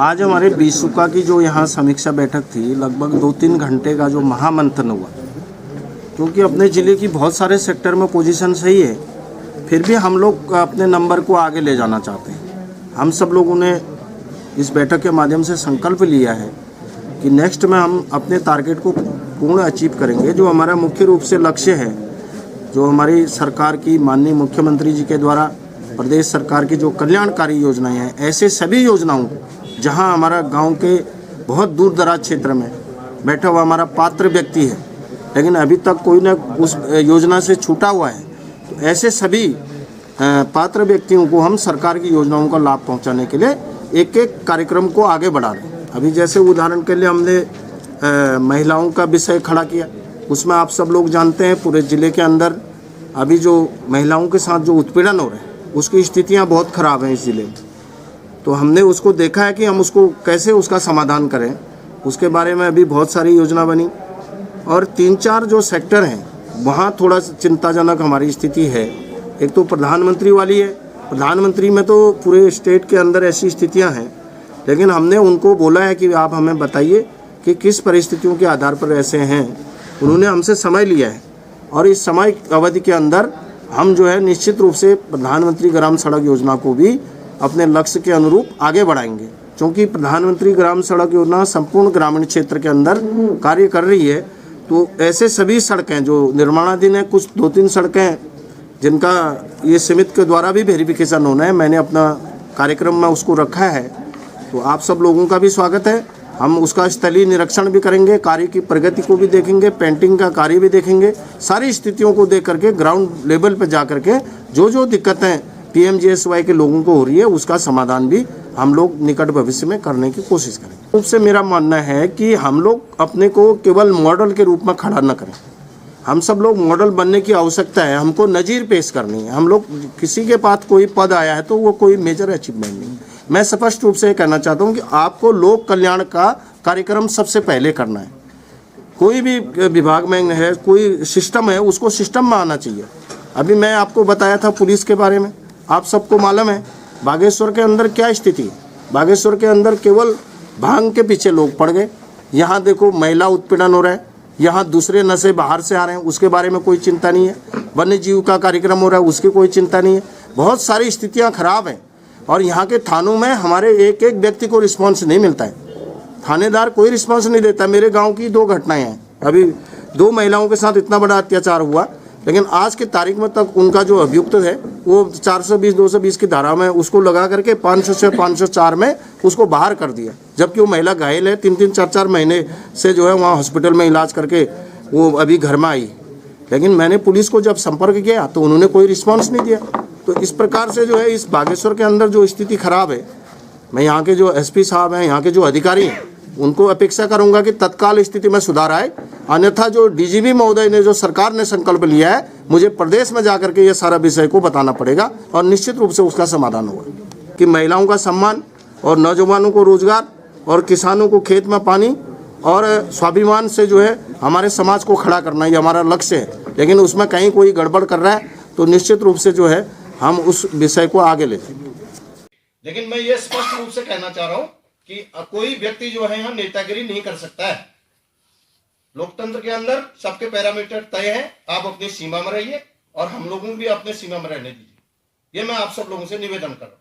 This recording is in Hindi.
आज हमारे बीसुका की जो यहाँ समीक्षा बैठक थी, लगभग 2-3 घंटे का जो महामंथन हुआ, क्योंकि अपने ज़िले की बहुत सारे सेक्टर में पोजीशन सही है, फिर भी हम लोग अपने नंबर को आगे ले जाना चाहते हैं। हम सब लोगों ने इस बैठक के माध्यम से संकल्प लिया है कि नेक्स्ट में हम अपने टारगेट को पूर्ण अचीव करेंगे। जो हमारा मुख्य रूप से लक्ष्य है, जो हमारी सरकार की माननीय मुख्यमंत्री जी के द्वारा प्रदेश सरकार की जो कल्याणकारी योजनाएं हैं, ऐसे सभी योजनाओं को जहां हमारा गांव के बहुत दूर दराज क्षेत्र में बैठा हुआ हमारा पात्र व्यक्ति है, लेकिन अभी तक कोई न उस योजना से छूटा हुआ है, तो ऐसे सभी पात्र व्यक्तियों को हम सरकार की योजनाओं का लाभ पहुंचाने के लिए एक एक कार्यक्रम को आगे बढ़ा रहे हैं। अभी जैसे उदाहरण के लिए हमने महिलाओं का विषय खड़ा किया, उसमें आप सब लोग जानते हैं पूरे ज़िले के अंदर अभी जो महिलाओं के साथ जो उत्पीड़न हो रहे हैं, उसकी स्थितियाँ बहुत ख़राब हैं इस ज़िले में। तो हमने उसको देखा है कि हम उसको कैसे उसका समाधान करें, उसके बारे में अभी बहुत सारी योजना बनी। और 3-4 जो सेक्टर हैं वहाँ थोड़ा चिंताजनक हमारी स्थिति है। एक तो प्रधानमंत्री वाली है, प्रधानमंत्री में तो पूरे स्टेट के अंदर ऐसी स्थितियाँ हैं, लेकिन हमने उनको बोला है कि आप हमें बताइए कि किस परिस्थितियों के आधार पर ऐसे हैं। उन्होंने हमसे समय लिया है और इस समय अवधि के अंदर हम जो है निश्चित रूप से प्रधानमंत्री ग्राम सड़क योजना को भी अपने लक्ष्य के अनुरूप आगे बढ़ाएंगे, क्योंकि प्रधानमंत्री ग्राम सड़क योजना संपूर्ण ग्रामीण क्षेत्र के अंदर कार्य कर रही है। तो ऐसे सभी सड़कें जो निर्माणाधीन हैं, कुछ 2-3 सड़कें जिनका ये समिति के द्वारा भी वेरिफिकेशन होना है, मैंने अपना कार्यक्रम में उसको रखा है। तो आप सब लोगों का भी स्वागत है। हम उसका स्थलीय निरीक्षण भी करेंगे, कार्य की प्रगति को भी देखेंगे, पेंटिंग का कार्य भी देखेंगे, सारी स्थितियों को देख करके ग्राउंड लेवल पर जा करके जो दिक्कतें PMGSY के लोगों को हो रही है उसका समाधान भी हम लोग निकट भविष्य में करने की कोशिश करेंगे। उससे मेरा मानना है कि हम लोग अपने को केवल मॉडल के रूप में खड़ा न करें। हम सब लोग मॉडल बनने की आवश्यकता है, हमको नज़ीर पेश करनी है। हम लोग किसी के पास कोई पद आया है तो वो कोई मेजर अचीवमेंट नहीं। मैं स्पष्ट रूप से कहना चाहता हूँ कि आपको लोक कल्याण का कार्यक्रम सबसे पहले करना है। कोई भी विभाग में है, कोई सिस्टम है, उसको सिस्टम में आना चाहिए। अभी मैं आपको बताया था पुलिस के बारे में, आप सबको मालूम है बागेश्वर के अंदर क्या स्थिति है। बागेश्वर के अंदर केवल भांग के पीछे लोग पड़ गए। यहाँ देखो महिला उत्पीड़न हो रहा है, यहाँ दूसरे नशे बाहर से आ रहे हैं, उसके बारे में कोई चिंता नहीं है। वन्य जीव का कार्यक्रम हो रहा है, उसकी कोई चिंता नहीं है। बहुत सारी स्थितियाँ खराब हैं और यहाँ के थानों में हमारे एक व्यक्ति को रिस्पॉन्स नहीं मिलता है। थानेदार कोई रिस्पॉन्स नहीं देता। मेरे गाँव की 2 घटनाएँ हैं, अभी 2 महिलाओं के साथ इतना बड़ा अत्याचार हुआ, लेकिन आज की तारीख में तक उनका जो अभियुक्त है वो 420-220 की धारा में उसको लगा करके 500 से 504 में उसको बाहर कर दिया, जबकि वो महिला घायल है। 3-3, 4-4 महीने से जो है वहाँ हॉस्पिटल में इलाज करके वो अभी घर में आई। लेकिन मैंने पुलिस को जब संपर्क किया तो उन्होंने कोई रिस्पॉन्स नहीं दिया। तो इस प्रकार से जो है इस बागेश्वर के अंदर जो स्थिति खराब है, मैं यहाँ के जो SP साहब हैं, यहाँ के जो अधिकारी हैं, उनको अपेक्षा करूंगा कि तत्काल स्थिति में सुधार आए। अन्यथा जो DGP महोदय ने जो सरकार ने संकल्प लिया है, मुझे प्रदेश में जाकर के ये सारा विषय को बताना पड़ेगा और निश्चित रूप से उसका समाधान होगा कि महिलाओं का सम्मान और नौजवानों को रोजगार और किसानों को खेत में पानी और स्वाभिमान से जो है हमारे समाज को खड़ा करना, ये हमारा लक्ष्य है। लेकिन उसमें कहीं कोई गड़बड़ कर रहा है तो निश्चित रूप से जो है हम उस विषय को आगे ले जाएंगे। लेकिन मैं ये स्पष्ट रूप से कहना चाह रहा हूँ कि कोई व्यक्ति जो है यहाँ नेतागिरी नहीं कर सकता है। लोकतंत्र के अंदर सबके पैरामीटर तय हैं। आप अपनी सीमा में रहिए और हम लोगों को भी अपने सीमा में रहने दीजिए। ये मैं आप सब लोगों से निवेदन कर रहा हूँ।